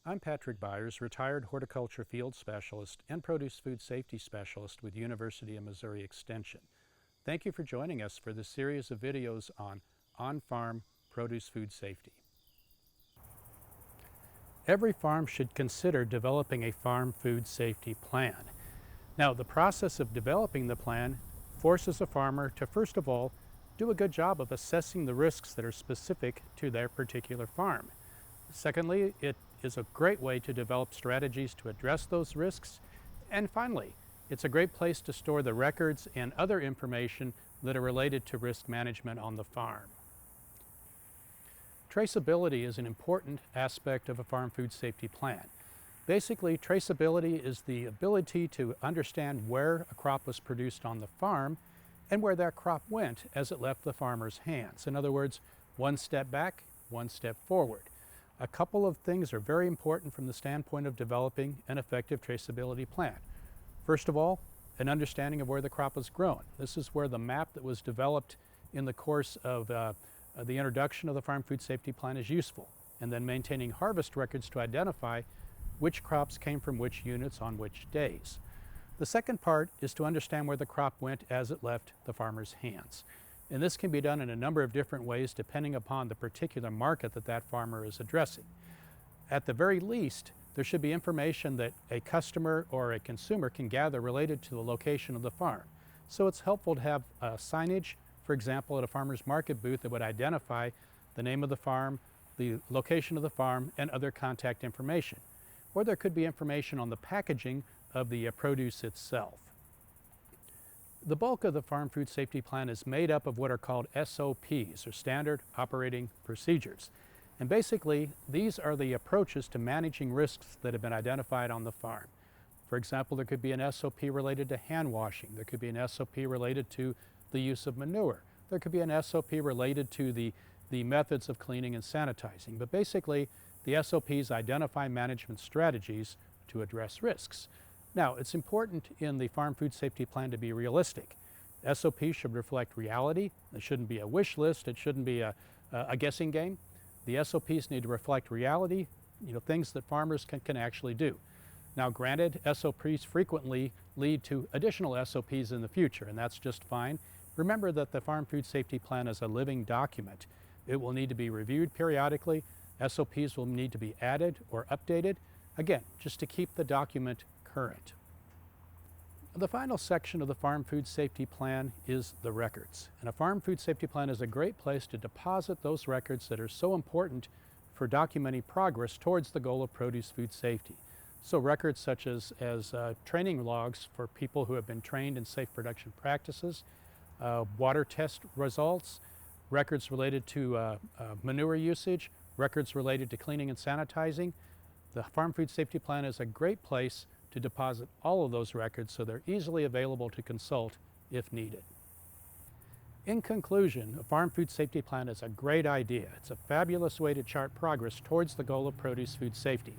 I'm Patrick Byers, retired horticulture field specialist and produce food safety specialist with University of Missouri Extension. Thank you for joining us for this series of videos on-farm produce food safety. Every farm should consider developing a farm food safety plan. Now, the process of developing the plan forces a farmer to, first of all, do a good job of assessing the risks that are specific to their particular farm. Secondly, it is a great way to develop strategies to address those risks. And finally, it's a great place to store the records and other information that are related to risk management on the farm. Traceability is an important aspect of a farm food safety plan. Basically, traceability is the ability to understand where a crop was produced on the farm and where that crop went as it left the farmer's hands. In other words, one step back, one step forward. A couple of things are very important from the standpoint of developing an effective traceability plan. First of all, an understanding of where the crop was grown. This is where the map that was developed in the course of the introduction of the Farm Food Safety Plan is useful. And then maintaining harvest records to identify which crops came from which units on which days. The second part is to understand where the crop went as it left the farmer's hands. And this can be done in a number of different ways depending upon the particular market that that farmer is addressing. At the very least, there should be information that a customer or a consumer can gather related to the location of the farm. So it's helpful to have signage, for example, at a farmer's market booth that would identify the name of the farm, the location of the farm, and other contact information. Or there could be information on the packaging of the produce itself. The bulk of the Farm Food Safety Plan is made up of what are called SOPs, or Standard Operating Procedures. And basically, these are the approaches to managing risks that have been identified on the farm. For example, there could be an SOP related to hand washing. There could be an SOP related to the use of manure. There could be an SOP related to the methods of cleaning and sanitizing. But basically, the SOPs identify management strategies to address risks. Now, it's important in the Farm Food Safety Plan to be realistic. SOPs should reflect reality. It shouldn't be a wish list. It shouldn't be a guessing game. The SOPs need to reflect reality, things that farmers can actually do. Now, granted, SOPs frequently lead to additional SOPs in the future, and that's just fine. Remember that the Farm Food Safety Plan is a living document. It will need to be reviewed periodically. SOPs will need to be added or updated, again, just to keep the document current. The final section of the Farm Food Safety Plan is the records. And a Farm Food Safety Plan is a great place to deposit those records that are so important for documenting progress towards the goal of produce food safety. So records such as training logs for people who have been trained in safe production practices, water test results, records related to manure usage, records related to cleaning and sanitizing. The Farm Food Safety Plan is a great place to deposit all of those records so they're easily available to consult if needed. In conclusion, a Farm Food Safety Plan is a great idea. It's a fabulous way to chart progress towards the goal of produce food safety.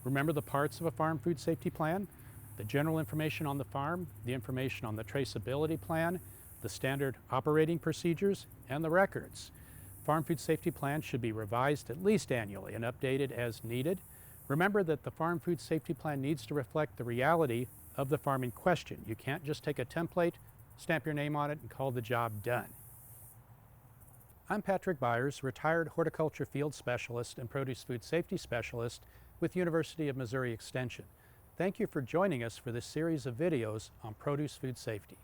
Remember the parts of a Farm Food Safety Plan: the general information on the farm, the information on the traceability plan, the standard operating procedures, and the records. Farm Food Safety Plan should be revised at least annually and updated as needed. Remember that the Farm Food Safety Plan needs to reflect the reality of the farm in question. You can't just take a template, stamp your name on it, and call the job done. I'm Patrick Byers, retired horticulture field specialist and produce food safety specialist with University of Missouri Extension. Thank you for joining us for this series of videos on produce food safety.